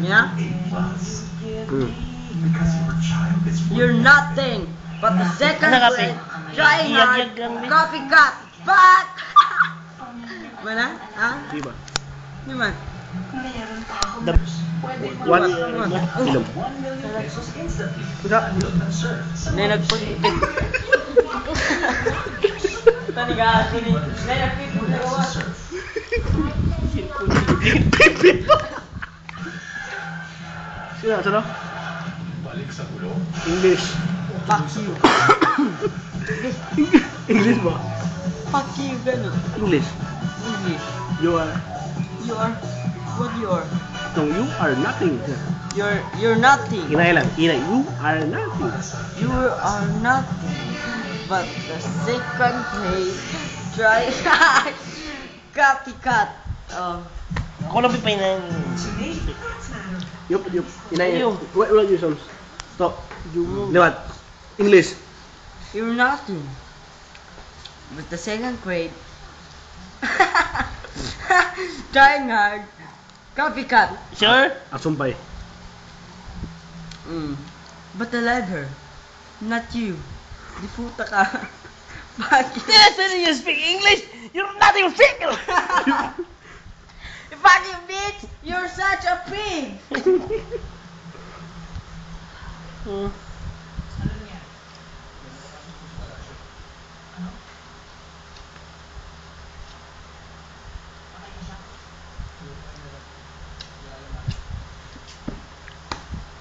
Yeah? You're nothing but the second grade trying hard copycat. But mana? Ha? Di ba? Di man. The one film. Kuda. May nagpagpit. Tanigaan ko ni. May nagpipit na gawa. Sino? Sino? English. Fuck you. English ba? Fuck you, gano'n. English. English. You are. You are. What you are? No, you are nothing. You're nothing. Inay lang. Inay. You are nothing. You are nothing but the second grade try hard copycat. Oh. Ako lang pa yun. Yup. Inay. Ayun. What you songs? Stop. You Lewat. English. You're nothing but the second grade trying hard copycat. Sure? Asumpay. But I love her, not you. Di puta ka. Bakit? Listen, you speak English. You're not even fickle. Fucking bitch! You're such a pig!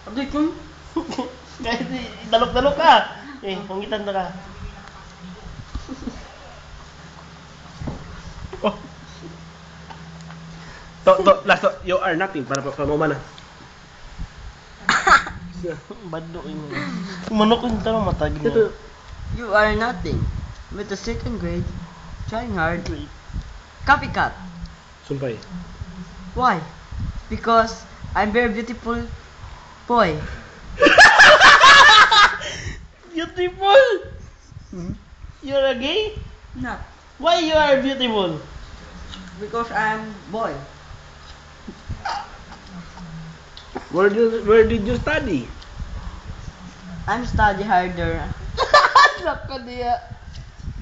Abdi kun? Kahit dalok-dalok ka. Panggitan na ka. Oh. Last to, you are nothing para mo na. Bado yun. Manok yung tanong matag niya. You are nothing with the second grade trying hard copycat. Sumpay. Why? Because I'm very beautiful boy. Beautiful? You're a gay? Not Why you are beautiful? because I'm boy. Where did you study? I'm study harder. Laka niya.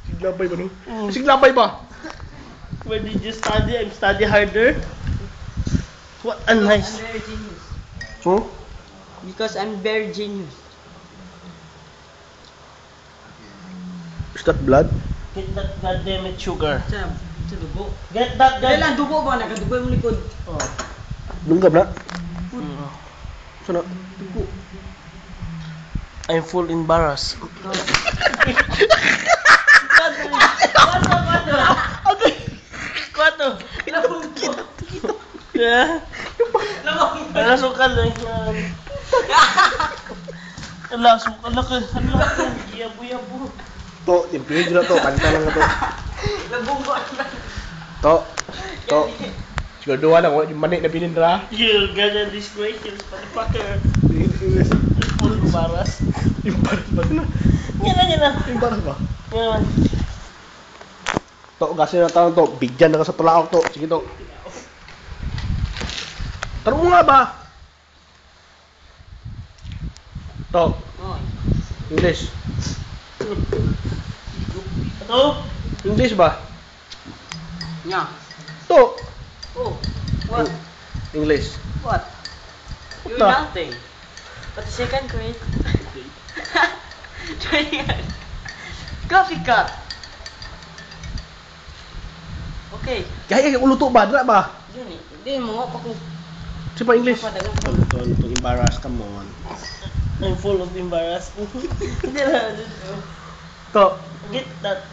Siglapay ba no? Siglapay ba? Where did you study? I'm study harder. What a nice. I'm very genius. So? Because I'm very genius. Is that blood? Get that goddamn it sugar. Sa dugo. Get that Kailan goddamn. dugo ba? Nagadugo yung likod. Oh. Lunggab na? Mm. Sana? I'm full embarrassed. Kwato. Yeah. Nasukan lang yan. Nasukan lang ka. Yabo-yabo. To, timpihin na to. Kanta lang na to. Nabunggo na. To. Siguro lang, yung manik na pinindra. You're gonna disgrace your motherfucker. Full embarrassed. Imbaras ba na? Yan na. Imbaras ba? Yan. To, gasin na tanong to. Bigyan na ka sa tulaok to. Sige to. Tanong mo nga ba? To. Oh. English. Ito? English ba? Yeah. To. Oh. What? English. What? You're What the? nothing. But the second grade. Coffee cup. Okay. Kaya ulo to ba? Dra ba? Yun eh. Hindi mo nga pa kung Siya pa English. Padagan. To embarrass, come on. I'm full of embarrassment. Hindi na. To. Get that.